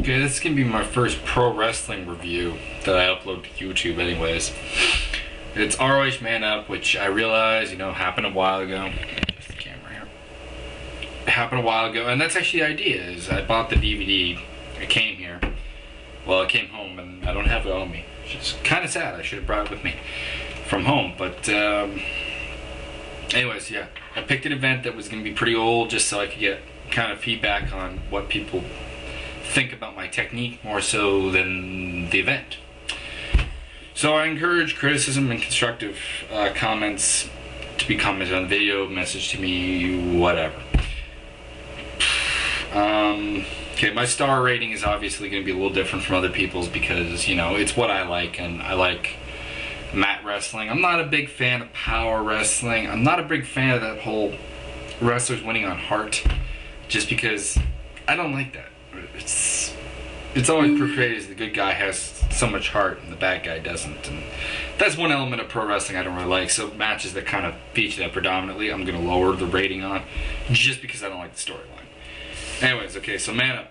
Okay, this is going to be my first pro wrestling review that I upload to YouTube anyways. It's ROH Man Up, which I realize, happened a while ago. Just the camera here. It happened a while ago, and that's actually the idea, is I bought the DVD, it came here. Well, it came home, and I don't have it on me. Which is kind of sad, I should have brought it with me from home, but anyways, yeah. I picked an event that was going to be pretty old, just so I could get kind of feedback on what people think about my technique more so than the event. So I encourage criticism and constructive comments to be commented on the video, message to me, whatever. Okay, my star rating is obviously going to be a little different from other people's because, it's what I like, and I like mat wrestling. I'm not a big fan of power wrestling. I'm not a big fan of that whole wrestlers winning on heart, just because I don't like that. It's always portrayed as the good guy has so much heart and the bad guy doesn't, and that's one element of pro wrestling I don't really like. So matches that kind of feature that predominantly, I'm going to lower the rating on, just because I don't like the storyline. Anyways, okay, so Man Up.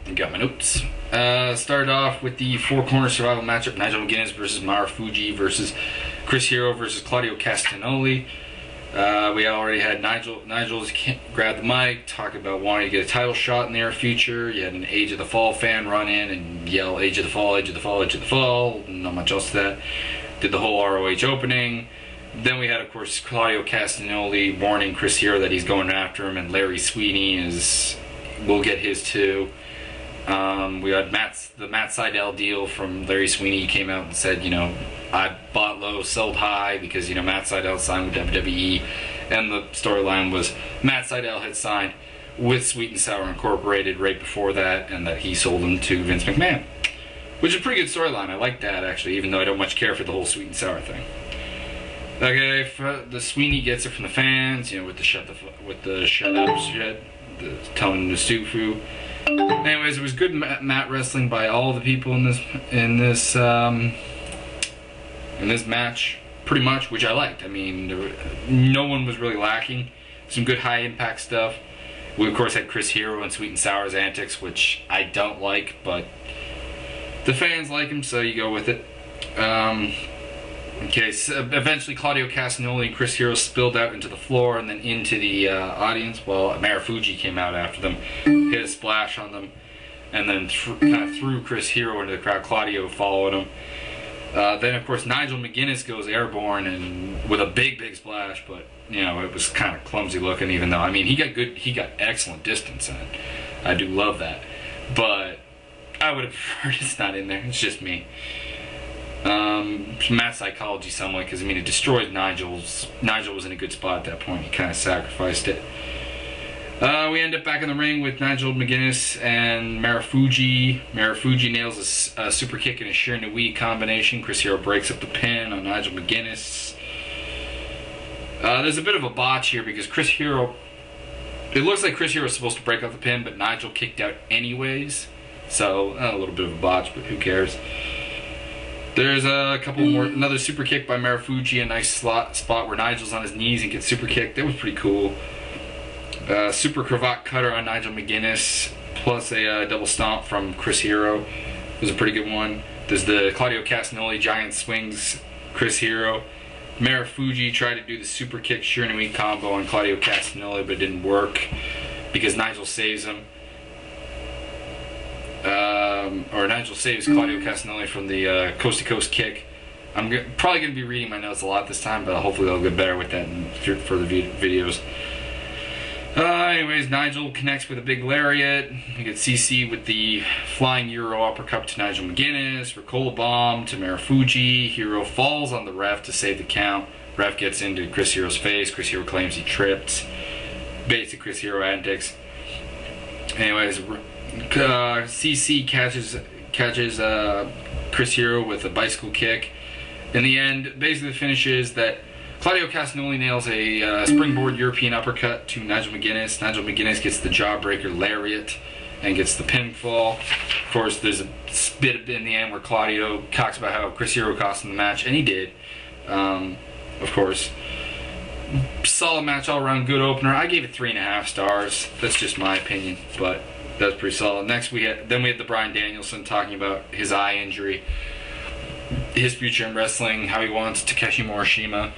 I got my notes. Started off with the four-corner survival matchup: Nigel McGuinness versus Marufuji versus Chris Hero versus Claudio Castagnoli. We already had Nigel's grab the mic, talk about wanting to get a title shot in the near future. You had an Age of the Fall fan run in and yell, "Age of the Fall, Age of the Fall, Age of the Fall." Not much else to that. Did the whole ROH opening. Then we had, of course, Claudio Castagnoli warning Chris Hero that he's going after him, and Larry Sweeney will get his too. We had the Matt Sydal deal from Larry Sweeney. He came out and said, I bought low, sold high, because, Matt Sydal signed with WWE, and the storyline was Matt Sydal had signed with Sweet and Sour Incorporated right before that, and that he sold them to Vince McMahon. Which is a pretty good storyline. I like that, actually, even though I don't much care for the whole Sweet and Sour thing. Okay, the Sweeney gets it from the fans, with the shut up shit, telling them to Stufu. Anyways, it was good mat wrestling by all the people in this match, pretty much, which I liked. I mean, no one was really lacking. Some good high impact stuff. We of course had Chris Hero and Sweet and Sour's antics, which I don't like, but the fans like him, so you go with it. Okay, so eventually Claudio Castagnoli and Chris Hero spilled out into the floor and then into the audience, while Marufuji came out after them, hit a splash on them, and then kind of threw Chris Hero into the crowd. Claudio followed him. Then, of course, Nigel McGuinness goes airborne and with a big splash, but it was kind of clumsy looking. Even though, I mean, he got excellent distance, and I do love that. But I would have preferred it's not in there. It's just me. Matt psychology somewhat, because it destroyed Nigel's. Nigel was in a good spot at that point. He kind of sacrificed it. We end up back in the ring with Nigel McGuinness and Marufuji. Marufuji nails a super kick and a Shiranui combination. Chris Hero breaks up the pin on Nigel McGuinness. There's a bit of a botch here because Chris Hero. It looks like Chris Hero was supposed to break up the pin, but Nigel kicked out anyways. So a little bit of a botch, but who cares? There's a couple more. Another super kick by Marufuji, a nice spot where Nigel's on his knees and gets super kicked. That was pretty cool. Super cravat cutter on Nigel McGuinness, plus a double stomp from Chris Hero. It was a pretty good one. There's the Claudio Castagnoli giant swings Chris Hero. Marufuji tried to do the super kick Shiranui combo on Claudio Castagnoli, but it didn't work because Nigel saves him. Or Nigel saves Claudio Castagnoli from the coast-to-coast kick. I'm probably going to be reading my notes a lot this time, but hopefully I'll get better with that in further videos. Anyways, Nigel connects with a big lariat. You get CC with the flying Euro uppercut to Nigel McGuinness. Ricola bomb to Marufuji. Hero falls on the ref to save the count. Ref gets into Chris Hero's face. Chris Hero claims he tripped. Basic Chris Hero antics. Anyways, CC catches Chris Hero with a bicycle kick. In the end, basically the finish is that Claudio Castagnoli nails a springboard European uppercut to Nigel McGuinness. Nigel McGuinness gets the jawbreaker lariat and gets the pinfall. Of course, there's a bit in the end where Claudio talks about how Chris Hero cost him the match, and he did. Of course, solid match all around, good opener. I gave it 3.5 stars. That's just my opinion, but That was pretty solid. Next, we had the Bryan Danielson talking about his eye injury, his future in wrestling, how he wants Takeshi Morishima,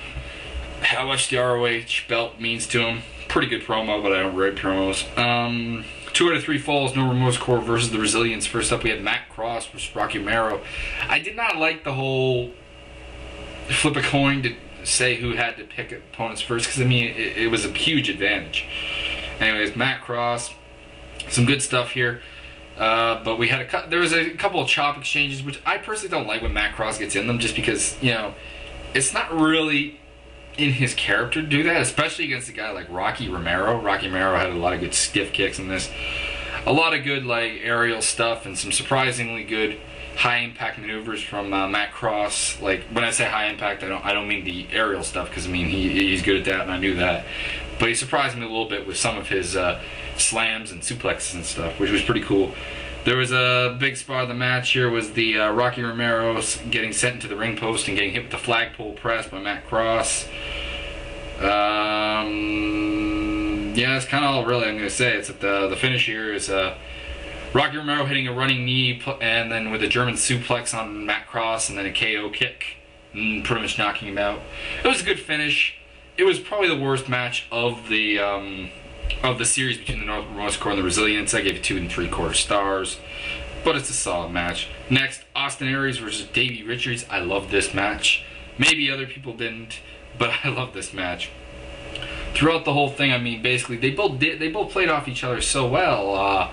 how much the ROH belt means to him. Pretty good promo, but I don't write promos. 2 out of 3 falls, No Remorse Corps versus the Resilience. First up, we had Matt Cross versus Rocky Romero. I did not like the whole flip a coin to say who had to pick opponents first, because I mean it was a huge advantage. Anyways, Matt Cross, some good stuff here. But we had there was a couple of chop exchanges, which I personally don't like when Matt Cross gets in them, just because, you know, it's not really in his character to do that, especially against a guy like Rocky Romero. Rocky Romero had a lot of good stiff kicks in this, a lot of good like aerial stuff, and some surprisingly good high impact maneuvers from Matt Cross. Like, when I say high impact, I don't mean the aerial stuff, because I mean he's good at that, and I knew that. But he surprised me a little bit with some of his slams and suplexes and stuff, which was pretty cool. There was a big spot of the match here, was the Rocky Romero getting sent into the ring post and getting hit with the flagpole press by Matt Cross. Yeah, that's kind of all really I'm going to say. It's that the finish here is Rocky Romero hitting a running knee, and then with a German suplex on Matt Cross, and then a KO kick, and pretty much knocking him out. It was a good finish. It was probably the worst match of the series between the No Remorse Corps and the Resilience. I gave it 2 3/4 stars, but it's a solid match. Next, Austin Aries versus Davey Richards. I love this match. Maybe other people didn't, but I love this match. Throughout the whole thing, I mean, basically they both played off each other so well.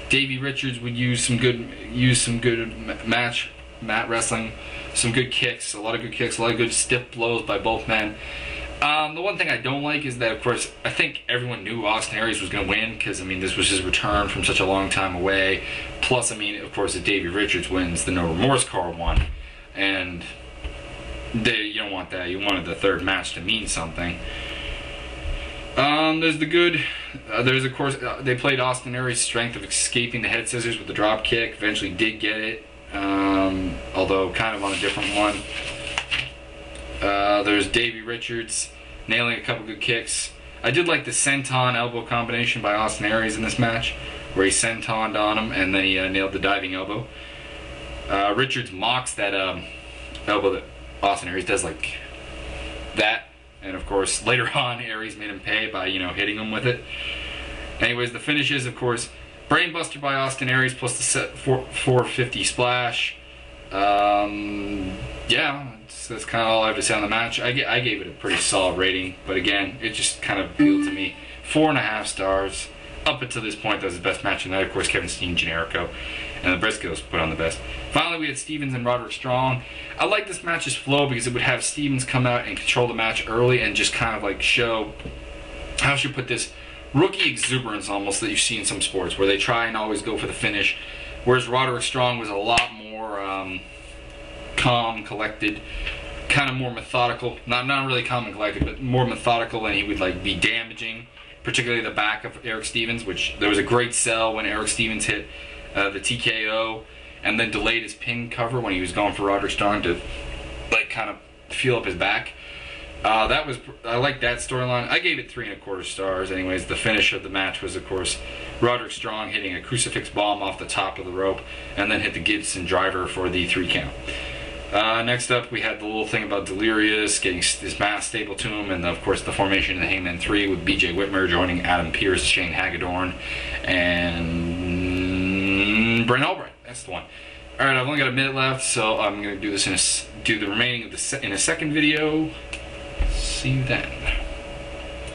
Davey Richards would use some good mat wrestling, some good kicks, a lot of good stiff blows by both men. The one thing I don't like is that, of course, I think everyone knew Austin Aries was going to win, because, I mean, this was his return from such a long time away. Plus, I mean, of course, if Davey Richards wins, the No Remorse Corps won. And you don't want that. You wanted the third match to mean something. There's of course, they played Austin Aries' strength of escaping the head scissors with the drop kick. Eventually did get it, although kind of on a different one. There's Davey Richards nailing a couple good kicks. I did like the senton elbow combination by Austin Aries in this match, where he sentoned on him and then he nailed the diving elbow. Richards mocks that elbow that Austin Aries does, like that. And of course, later on, Aries made him pay by, you know, hitting him with it. Anyways, the finish is, of course, Brainbuster by Austin Aries plus the set 450 splash. Yeah, that's kind of all I have to say on the match. I gave it a pretty solid rating, but again, it just kind of appealed to me. 4.5 stars. Up until this point, that was the best match of the night. Of course, Kevin Steen, Generico, and the Briscoes put on the best. Finally, we had Stevens and Roderick Strong. I like this match's flow because it would have Stevens come out and control the match early and just kind of like show, how should I put this, rookie exuberance almost that you see in some sports, where they try and always go for the finish. Whereas Roderick Strong was a lot more calm, collected, kind of more methodical. Not really calm and collected, but more methodical, and he would like be damaging, particularly the back of Eric Stevens, which there was a great sell when Eric Stevens hit the TKO and then delayed his pin cover when he was going for Roderick Strong to like kind of feel up his back. I like that storyline. I gave it 3 1/4 stars. Anyways, the finish of the match was, of course, Roderick Strong hitting a crucifix bomb off the top of the rope and then hit the Gibson driver for the 3 count. Next up, we had the little thing about Delirious getting his mask stapled to him, and of course the formation of the Hangman 3 with BJ Whitmer joining Adam Pearce, Shane Hagedorn, and Brent Albright. That's the one. All right, I've only got a minute left, so I'm going to do this do the remaining of in a second video. See you then.